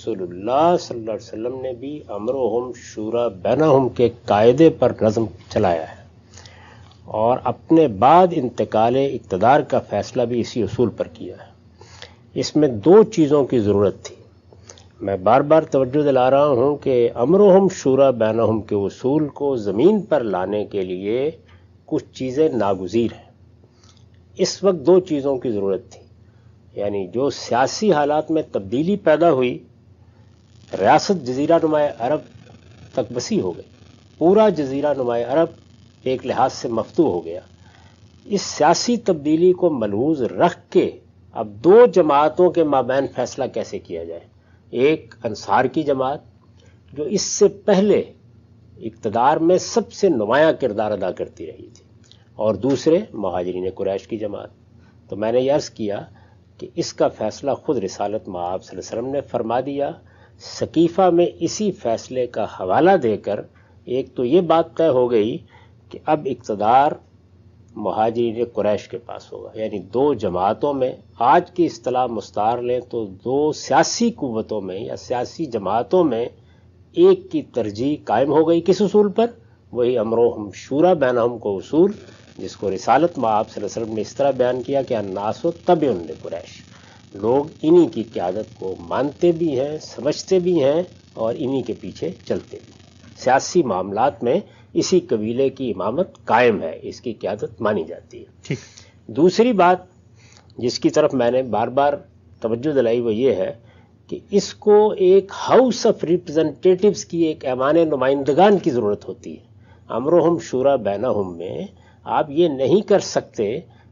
رسول اللہ صلی اللہ علیہ وسلم نے بھی امرہم شورا بینہم کے قاعدے پر نظم چلایا ہے، اور اپنے بعد انتقال اقتدار کا فیصلہ بھی اسی اصول پر کیا ہے۔ اس میں دو چیزوں کی ضرورت تھی۔ میں بار بار توجہ دلا رہا ہوں کہ امرہم شورا بینہم کے اصول کو زمین پر لانے کے لیے کچھ چیزیں ناگزیر ہیں۔ اس وقت دو چیزوں کی ضرورت تھی، یعنی جو سیاسی حالات میں تبدیلی پیدا ہوئی، ریاست جزیرہ نماء عرب تک وسیع ہو گئی، پورا جزیرہ نماء عرب ایک لحاظ سے مفتوح ہو گیا۔ اس سیاسی تبدیلی کو ملحوظ رکھ کے اب دو جماعتوں کے مابین فیصلہ کیسے کیا جائے، ایک انصار کی جماعت جو اس سے پہلے اقتدار میں سب سے نمایاں کردار ادا کرتی رہی تھی، اور دوسرے مہاجرین قریش کی جماعت۔ تو میں نے یہ عرض کیا کہ اس کا فیصلہ خود رسالت مآب صلی اللہ علیہ وسلم نے فرما دیا۔ سقیفہ میں اسی فیصلے کا حوالہ دے کر ایک تو یہ بات طے ہو گئی کہ اب اقتدار مہاجرین قریش کے پاس ہوگا، یعنی دو جماعتوں میں، آج کی اصطلاح مستعار لیں تو دو سیاسی قوتوں میں یا سیاسی جماعتوں میں ایک کی ترجیح قائم ہو گئی۔ کس اصول پر؟ وہی امرہم شورا بینہم کو اصول، جس کو رسالت مآب صلی اللہ علیہ وسلم نے اس طرح بیان کیا کہ الناس تبع لقریش، لوگ انہی کی قیادت کو مانتے بھی ہیں، سمجھتے بھی ہیں، اور انہی کے پیچھے چلتے بھی ہیں۔ سیاسی معاملات میں اسی قبیلے کی امامت قائم ہے، اس کی قیادت مانی جاتی ہے۔ دوسری بات جس کی طرف میں نے بار بار توجہ دلائی وہ یہ ہے کہ اس کو ایک ہاؤس آف ریپرزنٹیٹیوز کی، ایک ایوان نمائندگان کی ضرورت ہوتی ہے۔ امرہم شورا بینہم میں آپ یہ نہیں کر سکتے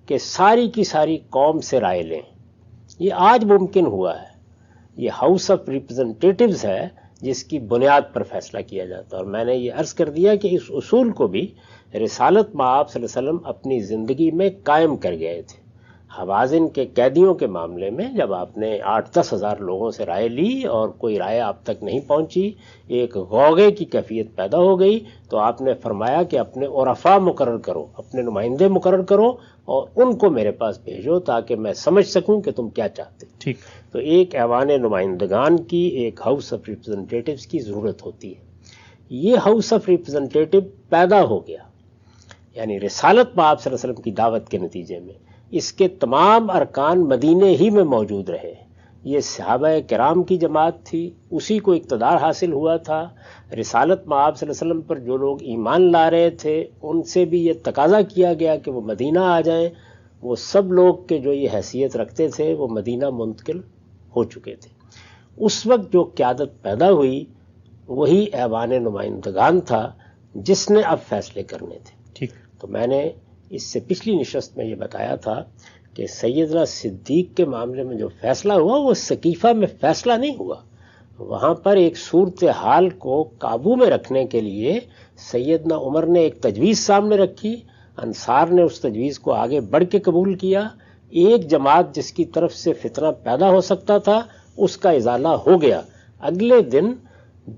کہ ساری کی ساری قوم سے رائے لیں، یہ آج ممکن ہوا ہے۔ یہ ہاؤس آف ریپرزنٹیٹیوز ہے جس کی بنیاد پر فیصلہ کیا جاتا ہے، اور میں نے یہ عرض کر دیا کہ اس اصول کو بھی رسالت مآب صلی اللہ علیہ وسلم اپنی زندگی میں قائم کر گئے تھے۔ حوازن کے قیدیوں کے معاملے میں جب آپ نے 8-10 ہزار لوگوں سے رائے لی اور کوئی رائے آپ تک نہیں پہنچی، ایک غوغے کی کیفیت پیدا ہو گئی، تو آپ نے فرمایا کہ اپنے عرفاء مقرر کرو، اپنے نمائندے مقرر کرو اور ان کو میرے پاس بھیجو تاکہ میں سمجھ سکوں کہ تم کیا چاہتے۔ ٹھیک، تو ایک ایوان نمائندگان کی، ایک ہاؤس آف ریپرزنٹیٹیوز کی ضرورت ہوتی ہے۔ یہ ہاؤس آف ریپرزنٹیٹیو پیدا ہو گیا، یعنی رسالت مآب صلی اللہ علیہ وسلم کی دعوت کے نتیجے میں۔ اس کے تمام ارکان مدینے ہی میں موجود رہے۔ یہ صحابہ کرام کی جماعت تھی، اسی کو اقتدار حاصل ہوا تھا۔ رسالت مآب صلی اللہ علیہ وسلم پر جو لوگ ایمان لا رہے تھے ان سے بھی یہ تقاضا کیا گیا کہ وہ مدینہ آ جائیں۔ وہ سب لوگ کے جو یہ حیثیت رکھتے تھے وہ مدینہ منتقل ہو چکے تھے۔ اس وقت جو قیادت پیدا ہوئی وہی ایوان نمائندگان تھا جس نے اب فیصلے کرنے تھے۔ ٹھیک، تو میں نے اس سے پچھلی نشست میں یہ بتایا تھا کہ سیدنا صدیق کے معاملے میں جو فیصلہ ہوا وہ سقیفہ میں فیصلہ نہیں ہوا، وہاں پر ایک صورتحال کو قابو میں رکھنے کے لیے سیدنا عمر نے ایک تجویز سامنے رکھی، انصار نے اس تجویز کو آگے بڑھ کے قبول کیا۔ ایک جماعت جس کی طرف سے فتنہ پیدا ہو سکتا تھا اس کا ازالہ ہو گیا۔ اگلے دن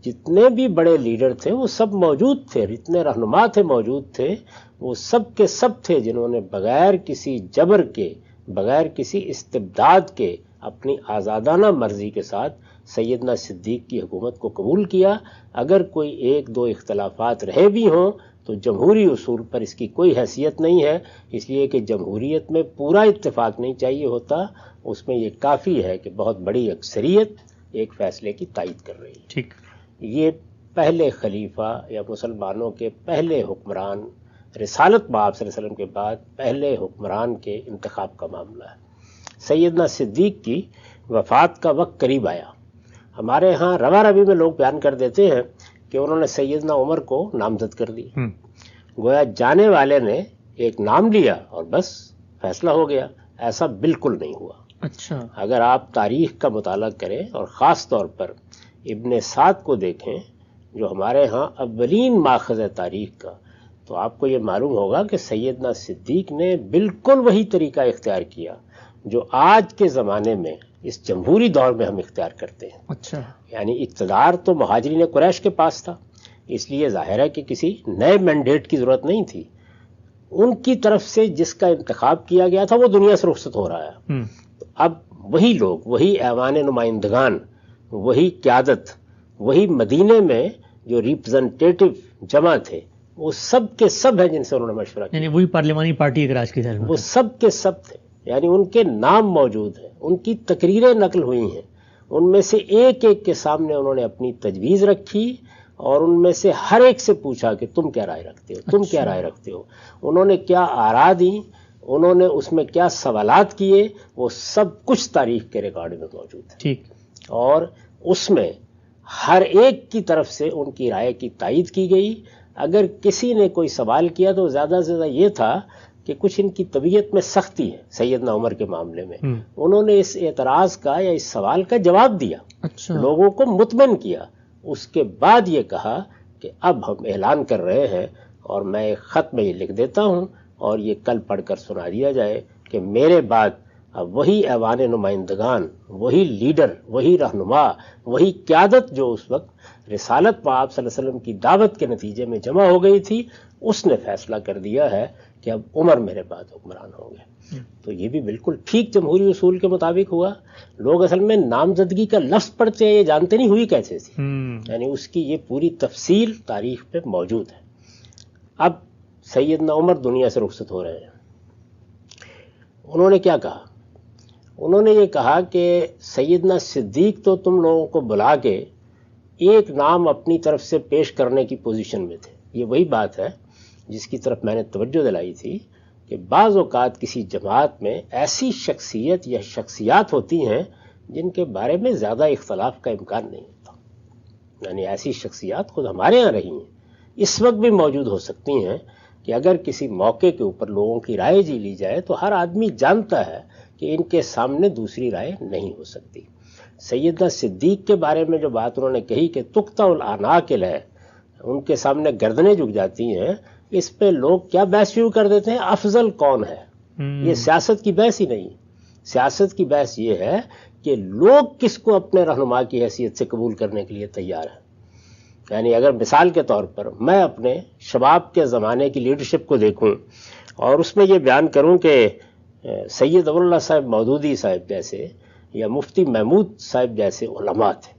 جتنے بھی بڑے لیڈر تھے وہ سب موجود تھے، جتنے رہنما تھے موجود تھے، وہ سب کے سب تھے جنہوں نے بغیر کسی جبر کے، بغیر کسی استبداد کے، اپنی آزادانہ مرضی کے ساتھ سیدنا صدیق کی حکومت کو قبول کیا۔ اگر کوئی ایک دو اختلافات رہے بھی ہوں تو جمہوری اصول پر اس کی کوئی حیثیت نہیں ہے، اس لیے کہ جمہوریت میں پورا اتفاق نہیں چاہیے ہوتا، اس میں یہ کافی ہے کہ بہت بڑی اکثریت ایک فیصلے کی تائید کر رہی ہے۔ ٹھیک، یہ پہلے خلیفہ یا مسلمانوں کے پہلے حکمران، رسالت مآب صلی اللہ علیہ وسلم کے بعد پہلے حکمران کے انتخاب کا معاملہ ہے۔ سیدنا صدیق کی وفات کا وقت قریب آیا۔ ہمارے ہاں رواں روی میں لوگ بیان کر دیتے ہیں کہ انہوں نے سیدنا عمر کو نامزد کر دی، گویا جانے والے نے ایک نام لیا اور بس فیصلہ ہو گیا۔ ایسا بالکل نہیں ہوا۔ اچھا، اگر آپ تاریخ کا مطالعہ کریں اور خاص طور پر ابن سعد کو دیکھیں جو ہمارے ہاں اولین ماخذ ہے تاریخ کا، تو آپ کو یہ معلوم ہوگا کہ سیدنا صدیق نے بالکل وہی طریقہ اختیار کیا جو آج کے زمانے میں اس جمہوری دور میں ہم اختیار کرتے ہیں۔ اچھا، یعنی اقتدار تو مہاجرین قریش کے پاس تھا، اس لیے ظاہر ہے کہ کسی نئے مینڈیٹ کی ضرورت نہیں تھی۔ ان کی طرف سے جس کا انتخاب کیا گیا تھا وہ دنیا سے رخصت ہو رہا ہے۔ اب وہی لوگ، وہی ایوان نمائندگان، وہی قیادت، وہی مدینے میں جو ریپرزنٹیٹو جمع تھے، وہ سب کے سب ہیں جن سے انہوں نے مشورہ کیا. یعنی وہی پارلیمانی پارٹی اگر آج کی طرح وہ سب کے سب تھے، یعنی ان کے نام موجود ہیں، ان کی تقریریں نقل ہوئی ہیں، ان میں سے ایک ایک کے سامنے انہوں نے اپنی تجویز رکھی اور ان میں سے ہر ایک سے پوچھا کہ تم کیا رائے رکھتے ہو، تم کیا رائے رکھتے ہو. انہوں نے کیا آراء دیں، انہوں نے اس میں کیا سوالات کیے، وہ سب کچھ تاریخ کے ریکارڈ میں موجود ہے. ٹھیک. اور اس میں ہر ایک کی طرف سے ان کی رائے کی تائید کی گئی. اگر کسی نے کوئی سوال کیا تو زیادہ سے زیادہ یہ تھا کہ کچھ ان کی طبیعت میں سختی ہے سیدنا عمر کے معاملے میں، انہوں نے اس اعتراض کا یا اس سوال کا جواب دیا، لوگوں کو مطمئن کیا. اس کے بعد یہ کہا کہ اب ہم اعلان کر رہے ہیں اور میں ایک خط میں یہ لکھ دیتا ہوں اور یہ کل پڑھ کر سنا دیا جائے کہ میرے بعد اب وہی ایوان نمائندگان، وہی لیڈر، وہی رہنما، وہی قیادت جو اس وقت رسالت پاک صلی اللہ علیہ وسلم کی دعوت کے نتیجے میں جمع ہو گئی تھی، اس نے فیصلہ کر دیا ہے کہ اب عمر میرے بعد حکمران ہوں گے. تو یہ بھی بالکل ٹھیک جمہوری اصول کے مطابق ہوا. لوگ اصل میں نامزدگی کا لفظ پڑھتے ہیں، یہ جانتے نہیں ہوئی کیسے تھی، یعنی اس کی یہ پوری تفصیل تاریخ پہ موجود ہے. اب سیدنا عمر دنیا سے رخصت ہو رہے ہیں. انہوں نے کیا کہا؟ انہوں نے یہ کہا کہ سیدنا صدیق تو تم لوگوں کو بلا کے ایک نام اپنی طرف سے پیش کرنے کی پوزیشن میں تھے. یہ وہی بات ہے جس کی طرف میں نے توجہ دلائی تھی کہ بعض اوقات کسی جماعت میں ایسی شخصیت یا شخصیات ہوتی ہیں جن کے بارے میں زیادہ اختلاف کا امکان نہیں ہوتا. یعنی ایسی شخصیات خود ہمارے ہاں رہی ہیں، اس وقت بھی موجود ہو سکتی ہیں کہ اگر کسی موقع کے اوپر لوگوں کی رائے جی لی جائے تو ہر آدمی جانتا ہے کہ ان کے سامنے دوسری رائے نہیں ہو سکتی. سیدنا صدیق کے بارے میں جو بات انہوں نے کہی کہ تقطع الاعناق ہے، ان کے سامنے گردنیں جھک جاتی ہیں، اس پہ لوگ کیا بحث شروع کر دیتے ہیں؟ افضل کون ہے. یہ سیاست کی بحث ہی نہیں. سیاست کی بحث یہ ہے کہ لوگ کس کو اپنے رہنما کی حیثیت سے قبول کرنے کے لیے تیار ہیں. یعنی اگر مثال کے طور پر میں اپنے شباب کے زمانے کی لیڈرشپ کو دیکھوں اور اس میں یہ بیان کروں کہ سید اللہ صاحب مودودی صاحب جیسے یا مفتی محمود صاحب جیسے علماء تھے،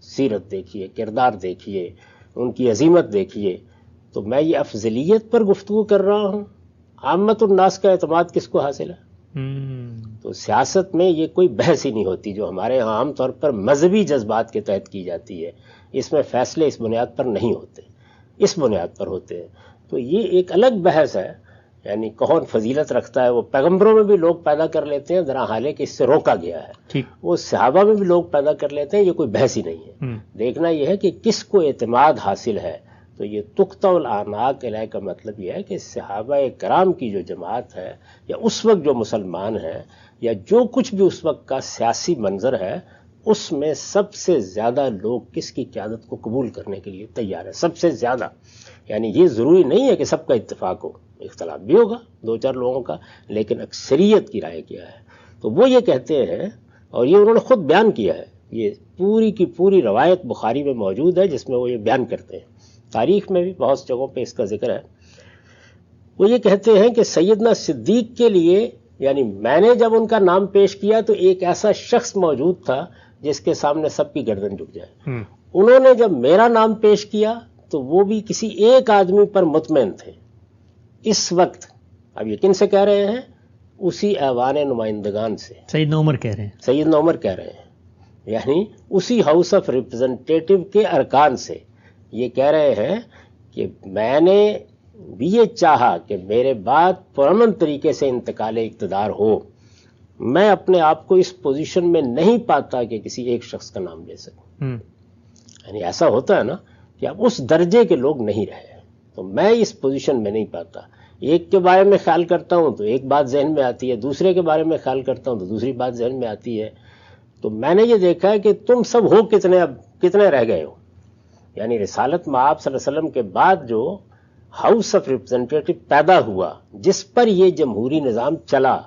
سیرت دیکھیے، کردار دیکھیے، ان کی عظیمت دیکھیے، تو میں یہ افضلیت پر گفتگو کر رہا ہوں. عامت الناس کا اعتماد کس کو حاصل ہے؟ تو سیاست میں یہ کوئی بحث ہی نہیں ہوتی جو ہمارے ہاں عام طور پر مذہبی جذبات کے تحت کی جاتی ہے. اس میں فیصلے اس بنیاد پر نہیں ہوتے، اس بنیاد پر ہوتے ہیں. تو یہ ایک الگ بحث ہے. یعنی کون فضیلت رکھتا ہے، وہ پیغمبروں میں بھی لوگ پیدا کر لیتے ہیں، درا حال ہے کہ اس سے روکا گیا ہے. وہ صحابہ میں بھی لوگ پیدا کر لیتے ہیں، یہ کوئی بحث ہی نہیں ہے. دیکھنا یہ ہے کہ کس کو اعتماد حاصل ہے. تو یہ تقطع الاعناق علیہ کا مطلب یہ ہے کہ صحابہ کرام کی جو جماعت ہے یا اس وقت جو مسلمان ہیں یا جو کچھ بھی اس وقت کا سیاسی منظر ہے، اس میں سب سے زیادہ لوگ کس کی قیادت کو قبول کرنے کے لیے تیار ہے، سب سے زیادہ. یعنی یہ ضروری نہیں ہے کہ سب کا اتفاق ہو، اختلاف بھی ہوگا دو چار لوگوں کا، لیکن اکثریت کی رائے کیا ہے. تو وہ یہ کہتے ہیں، اور یہ انہوں نے خود بیان کیا ہے، یہ پوری کی پوری روایت بخاری میں موجود ہے جس میں وہ یہ بیان کرتے ہیں. تاریخ میں بھی بہت جگہوں پہ اس کا ذکر ہے. وہ یہ کہتے ہیں کہ سیدنا صدیق کے لیے، یعنی میں نے جب ان کا نام پیش کیا تو ایک ایسا شخص موجود تھا جس کے سامنے سب کی گردن جھک جائے. انہوں نے جب میرا نام پیش کیا تو وہ بھی کسی ایک آدمی پر مطمئن تھے. اس وقت اب یہ کن سے کہہ رہے ہیں؟ اسی ایوان نمائندگان سے. سیدنا عمر کہہ رہے ہیں، یعنی اسی ہاؤس آف ریپرزنٹیٹو کے ارکان سے یہ کہہ رہے ہیں کہ میں نے بھی یہ چاہا کہ میرے بعد پرامن طریقے سے انتقال اقتدار ہو. میں اپنے آپ کو اس پوزیشن میں نہیں پاتا کہ کسی ایک شخص کا نام لے سکوں. یعنی ایسا ہوتا ہے نا کہ اب اس درجے کے لوگ نہیں رہے، تو میں اس پوزیشن میں نہیں پاتا. ایک کے بارے میں خیال کرتا ہوں تو ایک بات ذہن میں آتی ہے، دوسرے کے بارے میں خیال کرتا ہوں تو دوسری بات ذہن میں آتی ہے. تو میں نے یہ دیکھا ہے کہ تم سب ہو کتنے، اب کتنے رہ گئے ہو. یعنی رسالت مآب صلی اللہ علیہ وسلم کے بعد جو ہاؤس آف ریپرزنٹیٹو پیدا ہوا، جس پر یہ جمہوری نظام چلا،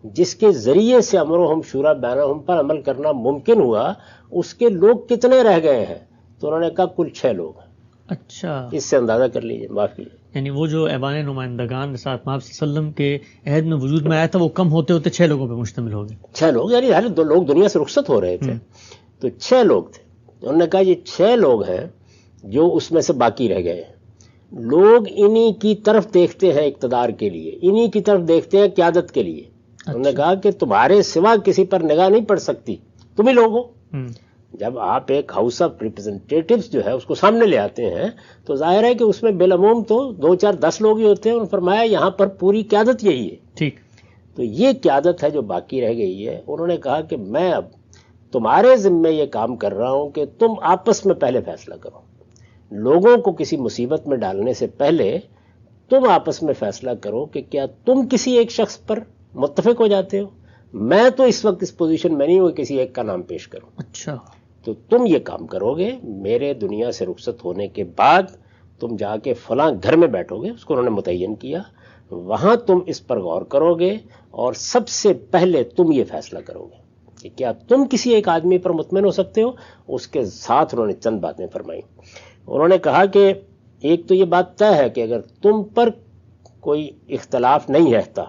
جس کے ذریعے سے امرهم شورى بینہم پر عمل کرنا ممکن ہوا، اس کے لوگ کتنے رہ گئے ہیں؟ تو انہوں نے کہا کل 6 لوگ ہیں. اچھا، اس سے اندازہ کر لیجئے. معاف کیجیے، یعنی وہ جو ایوان نمائندگان رسالت مآب صلی اللہ علیہ وسلم کے عہد میں وجود میں آیا تھا وہ کم ہوتے ہوتے 6 لوگوں پہ مشتمل ہو گئے. 6 لوگ، یعنی 2 لوگ دنیا سے رخصت ہو رہے تھے تو 6 لوگ تھے. انہوں نے کہا یہ 6 لوگ ہیں جو اس میں سے باقی رہ گئے ہیں، لوگ انہی کی طرف دیکھتے ہیں اقتدار کے لیے، انہی کی طرف دیکھتے ہیں قیادت کے لیے۔ انہوں نے کہا کہ تمہارے سوا کسی پر نگاہ نہیں پڑ سکتی، تم ہی لوگ ہو۔ جب آپ ایک ہاؤس آف ریپرزنٹیٹیوز جو ہے اس کو سامنے لے آتے ہیں تو ظاہر ہے کہ اس میں بالعموم تو 2 4 10 لوگ ہی ہوتے ہیں۔ انہوں نے فرمایا یہاں پر پوری قیادت یہی ہے۔ ٹھیک، تو یہ قیادت ہے جو باقی رہ گئی ہے۔ انہوں نے کہا کہ میں اب تمہارے ذمے یہ کام کر رہا ہوں کہ تم آپس میں پہلے فیصلہ کرو، لوگوں کو کسی مصیبت میں ڈالنے سے پہلے تم آپس میں فیصلہ کرو کہ کیا تم کسی ایک شخص پر متفق ہو جاتے ہو۔ میں تو اس وقت اس پوزیشن میں نہیں ہوں کسی ایک کا نام پیش کروں۔ اچھا، تو تم یہ کام کرو گے، میرے دنیا سے رخصت ہونے کے بعد تم جا کے فلاں گھر میں بیٹھو گے، اس کو انہوں نے متعین کیا، وہاں تم اس پر غور کرو گے اور سب سے پہلے تم یہ فیصلہ کرو گے کہ کیا تم کسی ایک آدمی پر مطمئن ہو سکتے ہو۔ اس کے ساتھ انہوں نے چند باتیں فرمائی۔ انہوں نے کہا کہ ایک تو یہ بات طے ہے کہ اگر تم پر کوئی اختلاف نہیں رہتا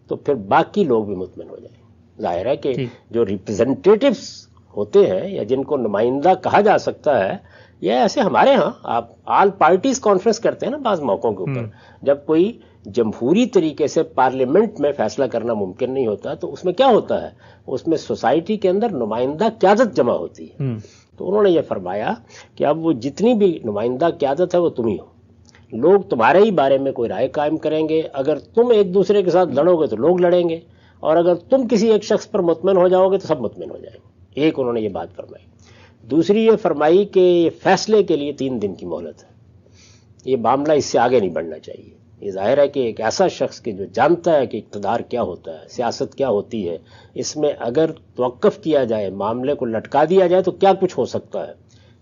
تو پھر باقی لوگ بھی مطمئن ہو جائیں۔ ظاہر ہے کہ جو ریپرزنٹیٹیوز ہوتے ہیں یا جن کو نمائندہ کہا جا سکتا ہے، یہ ایسے ہمارے ہاں آپ آل پارٹیز کانفرنس کرتے ہیں نا بعض موقعوں کے اوپر، جب کوئی جمہوری طریقے سے پارلیمنٹ میں فیصلہ کرنا ممکن نہیں ہوتا تو اس میں کیا ہوتا ہے، اس میں سوسائٹی کے اندر نمائندہ قیادت جمع ہوتی ہے۔ تو انہوں نے یہ فرمایا کہ اب وہ جتنی بھی نمائندہ قیادت ہے وہ تم ہی ہو، لوگ تمہارے ہی بارے میں کوئی رائے قائم کریں گے، اگر تم ایک دوسرے کے ساتھ لڑو گے تو لوگ لڑیں گے، اور اگر تم کسی ایک شخص پر مطمئن ہو جاؤ گے تو سب مطمئن ہو جائیں گے۔ ایک انہوں نے یہ بات فرمائی۔ دوسری یہ فرمائی کہ یہ فیصلے کے لیے 3 دن کی مہلت ہے، یہ معاملہ اس سے آگے نہیں بڑھنا چاہیے۔ یہ ظاہر ہے کہ ایک ایسا شخص کہ جو جانتا ہے کہ اقتدار کیا ہوتا ہے، سیاست کیا ہوتی ہے، اس میں اگر توقف کیا جائے، معاملے کو لٹکا دیا جائے تو کیا کچھ ہو سکتا ہے۔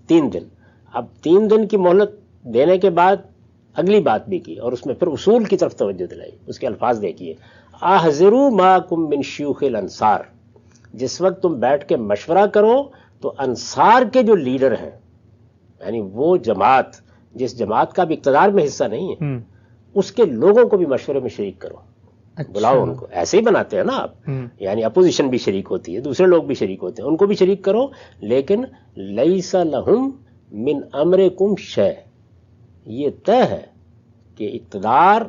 3 دن، اب 3 دن کی مہلت دینے کے بعد اگلی بات بھی کی اور اس میں پھر اصول کی طرف توجہ دلائی۔ اس کے الفاظ دیکھیے، احذروا ماکم من شیوخ الانصار، جس وقت تم بیٹھ کے مشورہ کرو تو انصار کے جو لیڈر ہیں، یعنی وہ جماعت جس جماعت کا بھی اقتدار میں حصہ نہیں ہے، اس کے لوگوں کو بھی مشورے میں شریک کرو۔ بلاؤ ان کو، ایسے ہی بناتے ہیں نا آپ، یعنی اپوزیشن بھی شریک ہوتی ہے، دوسرے لوگ بھی شریک ہوتے ہیں، ان کو بھی شریک کرو، لیکن لیس لہم من امرکم شیء، یہ طے ہے کہ اقتدار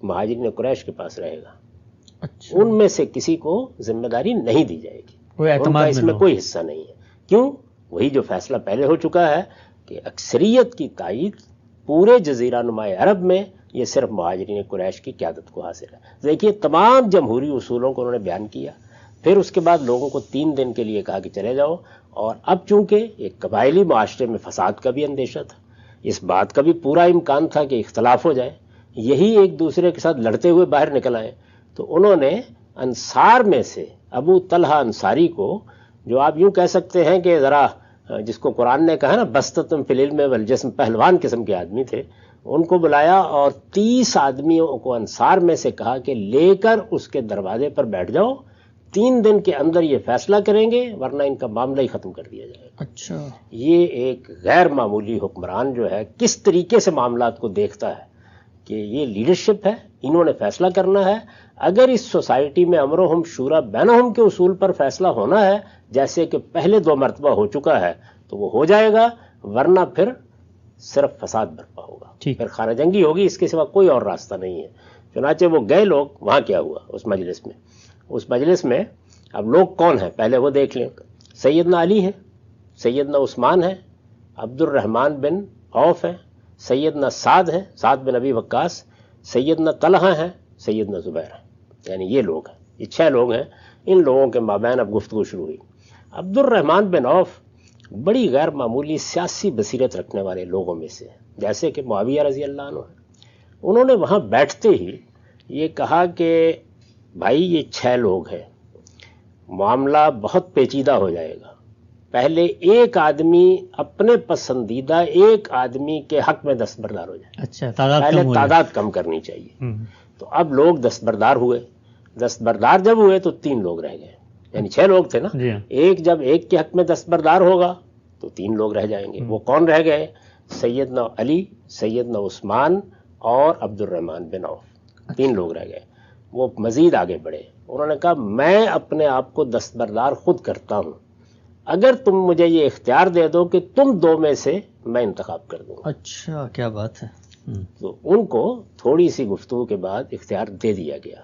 مہاجرین قریش کے پاس رہے گا، ان میں سے کسی کو ذمہ داری نہیں دی جائے گی، ان کا اس میں کوئی حصہ نہیں ہے۔ کیوں؟ وہی جو فیصلہ پہلے ہو چکا ہے کہ اکثریت کی تائید پورے جزیرہ نما عرب میں یہ صرف مہاجرین قریش کی قیادت کو حاصل ہے۔ دیکھیے تمام جمہوری اصولوں کو انہوں نے بیان کیا، پھر اس کے بعد لوگوں کو 3 دن کے لیے کہا کہ چلے جاؤ، اور اب چونکہ ایک قبائلی معاشرے میں فساد کا بھی اندیشہ تھا، اس بات کا بھی پورا امکان تھا کہ اختلاف ہو جائے، یہی ایک دوسرے کے ساتھ لڑتے ہوئے باہر نکل آئے، تو انہوں نے انصار میں سے ابو طلحہ انصاری کو، جو آپ یوں کہہ سکتے ہیں کہ ذرا جس کو قرآن نے کہا نا بستۃ فی العلم والجسم، پہلوان قسم کے آدمی تھے، ان کو بلایا اور 30 آدمیوں کو انصار میں سے کہا کہ لے کر اس کے دروازے پر بیٹھ جاؤ، 3 دن کے اندر یہ فیصلہ کریں گے ورنہ ان کا معاملہ ہی ختم کر دیا جائے گا۔ اچھا، یہ ایک غیر معمولی حکمران جو ہے کس طریقے سے معاملات کو دیکھتا ہے کہ یہ لیڈرشپ ہے، انہوں نے فیصلہ کرنا ہے۔ اگر اس سوسائٹی میں امرہم شورا بینہم کے اصول پر فیصلہ ہونا ہے، جیسے کہ پہلے 2 مرتبہ ہو چکا ہے، تو وہ ہو جائے گا، ورنہ پھر صرف فساد برپا ہوگا، پھر خانہ جنگی ہوگی، اس کے سوا کوئی اور راستہ نہیں ہے۔ چنانچہ وہ گئے لوگ، وہاں کیا ہوا اس مجلس میں اب لوگ کون ہیں پہلے وہ دیکھ لیں۔ سیدنا علی ہے، سیدنا عثمان ہے، عبد الرحمن بن عوف ہیں، سیدنا سعد ہیں، سعد بن ابی وقاص، سیدنا طلحہ ہیں، سیدنا زبیر ہیں، یعنی یہ لوگ ہیں، یہ 6 لوگ ہیں۔ ان لوگوں کے مابین اب گفتگو شروع ہوئی۔ عبد الرحمن بن عوف بڑی غیر معمولی سیاسی بصیرت رکھنے والے لوگوں میں سے ہیں، جیسے کہ معاویہ رضی اللہ عنہ ہیں۔ انہوں نے وہاں بیٹھتے ہی یہ کہا کہ بھائی یہ 6 لوگ ہیں، معاملہ بہت پیچیدہ ہو جائے گا، پہلے ایک آدمی اپنے پسندیدہ ایک آدمی کے حق میں دستبردار ہو جائے۔ اچھا، پہلے تعداد کم کرنی چاہیے۔ تو اب لوگ دستبردار ہوئے، دستبردار جب ہوئے تو 3 لوگ رہ گئے، یعنی 6 لوگ تھے نا، ایک جب ایک کے حق میں دستبردار ہوگا تو 3 لوگ رہ جائیں گے۔ وہ کون رہ گئے؟ سیدنا علی، سیدنا عثمان اور عبد الرحمن بن عوف، 3 لوگ رہ گئے۔ وہ مزید آگے بڑھے، انہوں نے کہا میں اپنے آپ کو دستبردار خود کرتا ہوں، اگر تم مجھے یہ اختیار دے دو کہ تم دو میں سے میں انتخاب کر دوں گا. اچھا، کیا بات ہے. تو ان کو تھوڑی سی گفتگو کے بعد اختیار دے دیا گیا.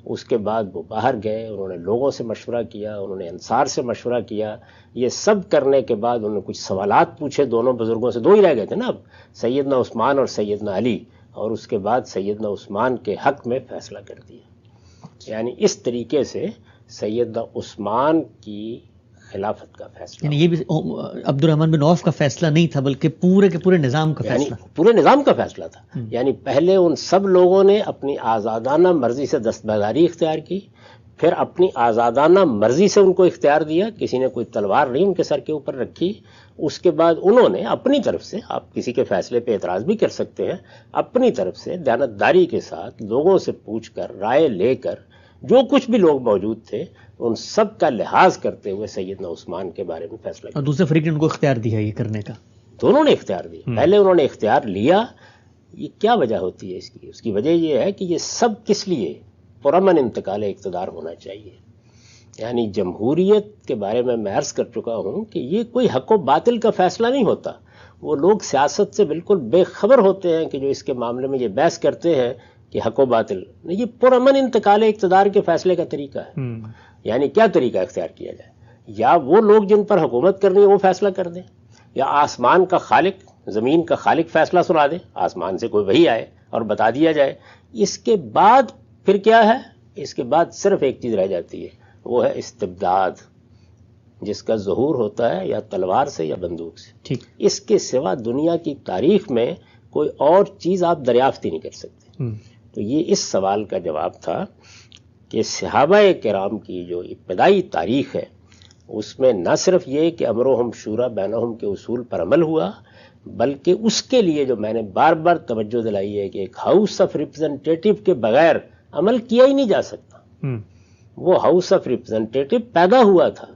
اس کے بعد وہ باہر گئے، انہوں نے لوگوں سے مشورہ کیا، انہوں نے انصار سے مشورہ کیا. یہ سب کرنے کے بعد انہوں نے کچھ سوالات پوچھے دونوں بزرگوں سے. دو ہی رہ گئے تھے نا اب، سیدنا عثمان اور سیدنا علی، اور اس کے بعد سیدنا عثمان کے حق میں فیصلہ کر دیا. یعنی اس طریقے سے سیدنا عثمان کی خلافت کا فیصلہ، یعنی یہ بھی عبد الرحمن بن عوف کا فیصلہ نہیں تھا بلکہ پورے کے پورے نظام کا یعنی فیصلہ، پورے نظام کا فیصلہ تھا. یعنی پہلے ان سب لوگوں نے اپنی آزادانہ مرضی سے دستبرداری اختیار کی، پھر اپنی آزادانہ مرضی سے ان کو اختیار دیا، کسی نے کوئی تلوار نہیں ان کے سر کے اوپر رکھی. اس کے بعد انہوں نے اپنی طرف سے، آپ کسی کے فیصلے پہ اعتراض بھی کر سکتے ہیں، اپنی طرف سے دیانتداری کے ساتھ لوگوں سے پوچھ کر، رائے لے کر، جو کچھ بھی لوگ موجود تھے ان سب کا لحاظ کرتے ہوئے سیدنا عثمان کے بارے میں فیصلہ کیا. اور دوسرے فریق نے ان کو اختیار دیا یہ کرنے کا. دونوں نے اختیار دیا. پہلے انہوں نے اختیار لیا. یہ کیا وجہ ہوتی ہے اس کی؟ اس کی وجہ یہ ہے کہ یہ سب کس لیے پرامن انتقال اقتدار ہونا چاہیے. یعنی جمہوریت کے بارے میں عرض کر چکا ہوں کہ یہ کوئی حق و باطل کا فیصلہ نہیں ہوتا. وہ لوگ سیاست سے بالکل بے خبر ہوتے ہیں کہ جو اس کے معاملے میں یہ بحث کرتے ہیں کہ حق و باطل، یہ پرامن انتقال اقتدار کے فیصلے کا طریقہ ہے. یعنی کیا طریقہ اختیار کیا جائے؟ یا وہ لوگ جن پر حکومت کرنی ہے وہ فیصلہ کر دیں، یا آسمان کا خالق، زمین کا خالق فیصلہ سنا دے، آسمان سے کوئی وحی آئے اور بتا دیا جائے. اس کے بعد پھر کیا ہے؟ اس کے بعد صرف ایک چیز رہ جاتی ہے، وہ ہے استبداد، جس کا ظہور ہوتا ہے یا تلوار سے یا بندوق سے. ٹھیک. اس کے سوا دنیا کی تاریخ میں کوئی اور چیز آپ دریافت ہی نہیں کر سکتے. تو یہ اس سوال کا جواب تھا کہ صحابہ کرام کی جو ابتدائی تاریخ ہے اس میں نہ صرف یہ کہ امرہم شورا بینہم کے اصول پر عمل ہوا، بلکہ اس کے لیے جو میں نے بار بار توجہ دلائی ہے کہ ایک ہاؤس آف ریپرزنٹیٹو کے بغیر عمل کیا ہی نہیں جا سکتا. وہ ہاؤس آف ریپرزنٹیٹو پیدا ہوا تھا،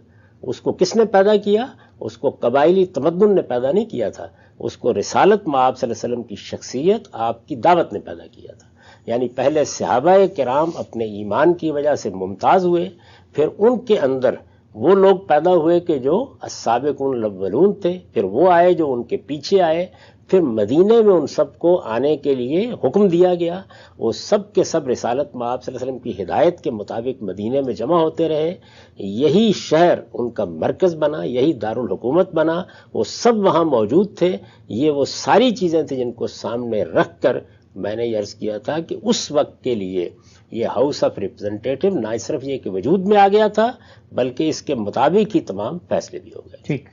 اس کو کس نے پیدا کیا؟ اس کو قبائلی تمدن نے پیدا نہیں کیا تھا، اس کو رسالت مآب صلی اللہ علیہ وسلم کی شخصیت، آپ کی دعوت نے پیدا کیا تھا. یعنی پہلے صحابہ کرام اپنے ایمان کی وجہ سے ممتاز ہوئے، پھر ان کے اندر وہ لوگ پیدا ہوئے کہ جو السابقون الاولون تھے، پھر وہ آئے جو ان کے پیچھے آئے، پھر مدینے میں ان سب کو آنے کے لیے حکم دیا گیا. وہ سب کے سب رسالت مآب صلی اللہ علیہ وسلم کی ہدایت کے مطابق مدینے میں جمع ہوتے رہے. یہی شہر ان کا مرکز بنا، یہی دارالحکومت بنا، وہ سب وہاں موجود تھے. یہ وہ ساری چیزیں تھیں جن کو سامنے رکھ کر میں نے یہ عرض کیا تھا کہ اس وقت کے لیے یہ ہاؤس آف ریپرزنٹیٹو نہ صرف یہ کہ وجود میں آ گیا تھا، بلکہ اس کے مطابق ہی تمام فیصلے بھی ہو گئے. ٹھیک.